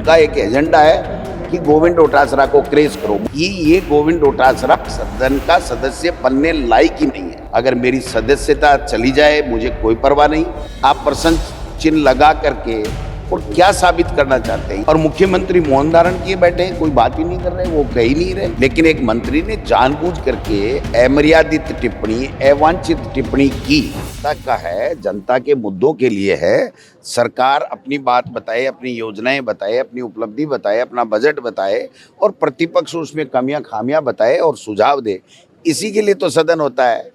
उनका एक एजेंडा है कि गोविंद डोटासरा को क्रेज करो। ये गोविंद डोटासरा सदन का सदस्य बनने लायक ही नहीं है। अगर मेरी सदस्यता चली जाए मुझे कोई परवाह नहीं। आप प्रश्न चिन्ह लगा करके और क्या साबित करना चाहते हैं? और मुख्यमंत्री मौन धारण किए बैठे हैं, कोई बात ही नहीं कर रहे, वो कह ही नहीं रहे। लेकिन एक मंत्री ने जानबूझ करके अमर्यादित टिप्पणी, अवांछित टिप्पणी की। का है, जनता के मुद्दों के लिए है। सरकार अपनी बात बताए, अपनी योजनाएं बताए, अपनी उपलब्धि बताए, अपना बजट बताए और प्रतिपक्ष उसमें कमियां खामियां बताए और सुझाव दे। इसी के लिए तो सदन होता है।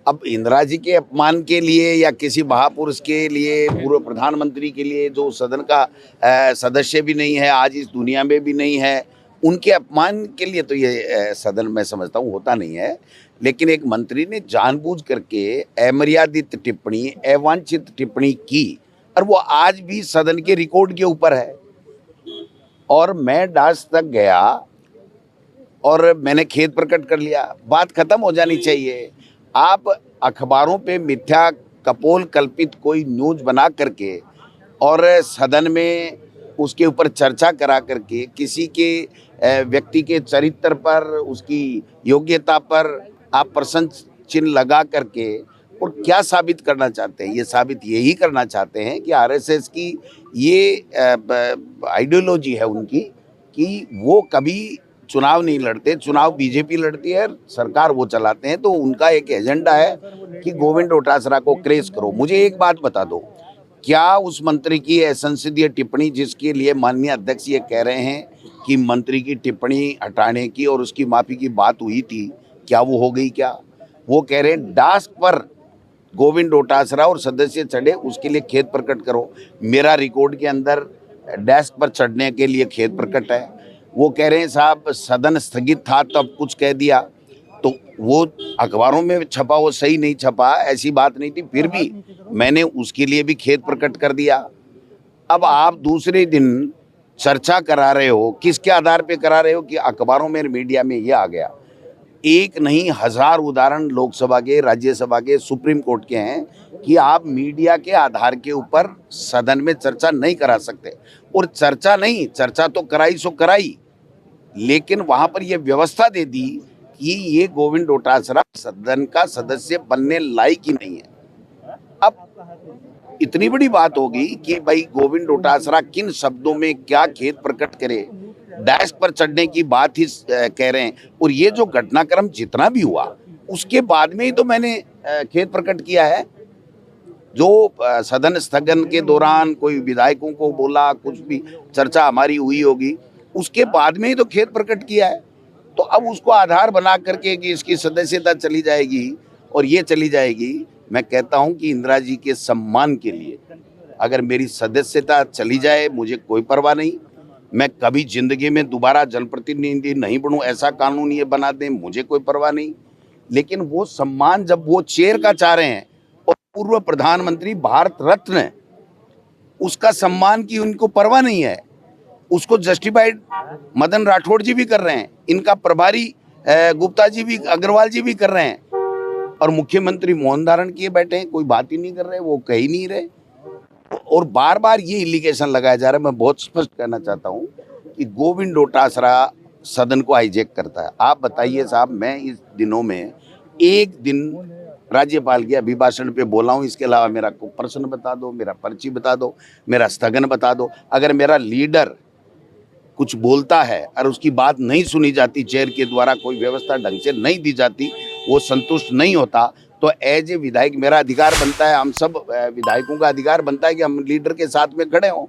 अब इंदिरा जी के अपमान के लिए या किसी महापुरुष के लिए, पूर्व प्रधानमंत्री के लिए जो सदन का सदस्य भी नहीं है, आज इस दुनिया में भी नहीं है, उनके अपमान के लिए तो ये सदन मैं समझता हूँ होता नहीं है। लेकिन एक मंत्री ने जानबूझ करके अमर्यादित टिप्पणी, अवांछित टिप्पणी की और वो आज भी सदन के रिकॉर्ड के ऊपर है। और मैं डास तक गया और मैंने खेद प्रकट कर लिया। बात खत्म हो जानी चाहिए। आप अखबारों पे मिथ्या कपोल कल्पित कोई न्यूज़ बना करके और सदन में उसके ऊपर चर्चा करा करके किसी के व्यक्ति के चरित्र पर, उसकी योग्यता पर आप प्रश्न चिन्ह लगा करके और क्या साबित करना चाहते हैं? ये साबित यही करना चाहते हैं कि आरएसएस की ये आइडियोलॉजी है उनकी कि वो कभी चुनाव नहीं लड़ते, चुनाव बीजेपी लड़ती है, सरकार वो चलाते हैं। तो उनका एक एजेंडा है कि गोविंद डोटासरा को क्रेज करो। मुझे एक बात बता दो, क्या उस मंत्री की असंसदीय टिप्पणी, जिसके लिए माननीय अध्यक्ष ये कह रहे हैं कि मंत्री की टिप्पणी हटाने की और उसकी माफी की बात हुई थी, क्या वो हो गई? क्या वो कह रहे हैं डास्क पर गोविंद डोटासरा और सदस्य चढ़े, उसके लिए खेद प्रकट करो। मेरा रिकॉर्ड के अंदर डेस्क पर चढ़ने के लिए खेद प्रकट है। वो कह रहे हैं साहब सदन स्थगित था तब कुछ कह दिया, तो वो अखबारों में छपा, वो सही नहीं छपा, ऐसी बात नहीं थी, फिर भी मैंने उसके लिए भी खेद प्रकट कर दिया। अब आप दूसरे दिन चर्चा करा रहे हो, किसके आधार पे करा रहे हो कि अखबारों में, मीडिया में ये आ गया। एक नहीं हजार उदाहरण लोकसभा के, राज्यसभा के, सुप्रीम कोर्ट के हैं कि आप मीडिया के आधार के ऊपर सदन में चर्चा नहीं करा सकते। और चर्चा नहीं, चर्चा तो कराई सो कराई, लेकिन वहां पर यह व्यवस्था दे दी कि ये गोविंद डोटासरा सदन का सदस्य बनने लायक ही नहीं है। अब इतनी बड़ी बात होगी कि भाई गोविंद डोटासरा किन शब्दों में क्या खेद प्रकट करे, डैश पर चढ़ने की बात ही कह रहे हैं। और ये जो घटनाक्रम जितना भी हुआ उसके बाद में ही तो मैंने खेद प्रकट किया है। जो सदन स्थगन के दौरान कोई विधायकों को बोला, कुछ भी चर्चा हमारी हुई होगी, उसके बाद में ही तो खेद प्रकट किया है। तो अब उसको आधार बना करके कि इसकी सदस्यता चली जाएगी और ये चली जाएगी, मैं कहता हूं कि इंदिरा जी के सम्मान के लिए अगर मेरी सदस्यता चली जाए मुझे कोई परवाह नहीं। मैं कभी जिंदगी में दोबारा जनप्रतिनिधि नहीं बनूं, ऐसा कानून ये बना दें, मुझे कोई परवाह नहीं। लेकिन वो सम्मान जब वो चेयर का चाह रहे हैं और पूर्व प्रधानमंत्री भारत रत्न, उसका सम्मान की उनको परवाह नहीं है, उसको जस्टिफाइड मदन राठौड़ जी भी कर रहे हैं, इनका प्रभारी गुप्ता जी भी, अग्रवाल जी भी कर रहे हैं और मुख्यमंत्री मौन धारण किए बैठे हैं, कोई बात ही नहीं कर रहे, वो कह ही नहीं रहे। और बार बार ये एलिगेशन लगाया जा रहा है। मैं बहुत स्पष्ट कहना चाहता हूँ कि गोविंद डोटासरा सदन को हाईजैक करता है। आप बताइए साहब, मैं इस दिनों में एक दिन राज्यपाल के अभिभाषण पे बोला हूँ, इसके अलावा मेरा कोई प्रश्न बता दो, मेरा पर्ची बता दो, मेरा स्थगन बता दो। अगर मेरा लीडर कुछ बोलता है और उसकी बात नहीं सुनी जाती, चेयर के द्वारा कोई व्यवस्था ढंग से नहीं दी जाती, वो संतुष्ट नहीं होता, तो एज ए विधायक मेरा अधिकार बनता है, हम सब विधायकों का अधिकार बनता है कि हम लीडर के साथ में खड़े हों।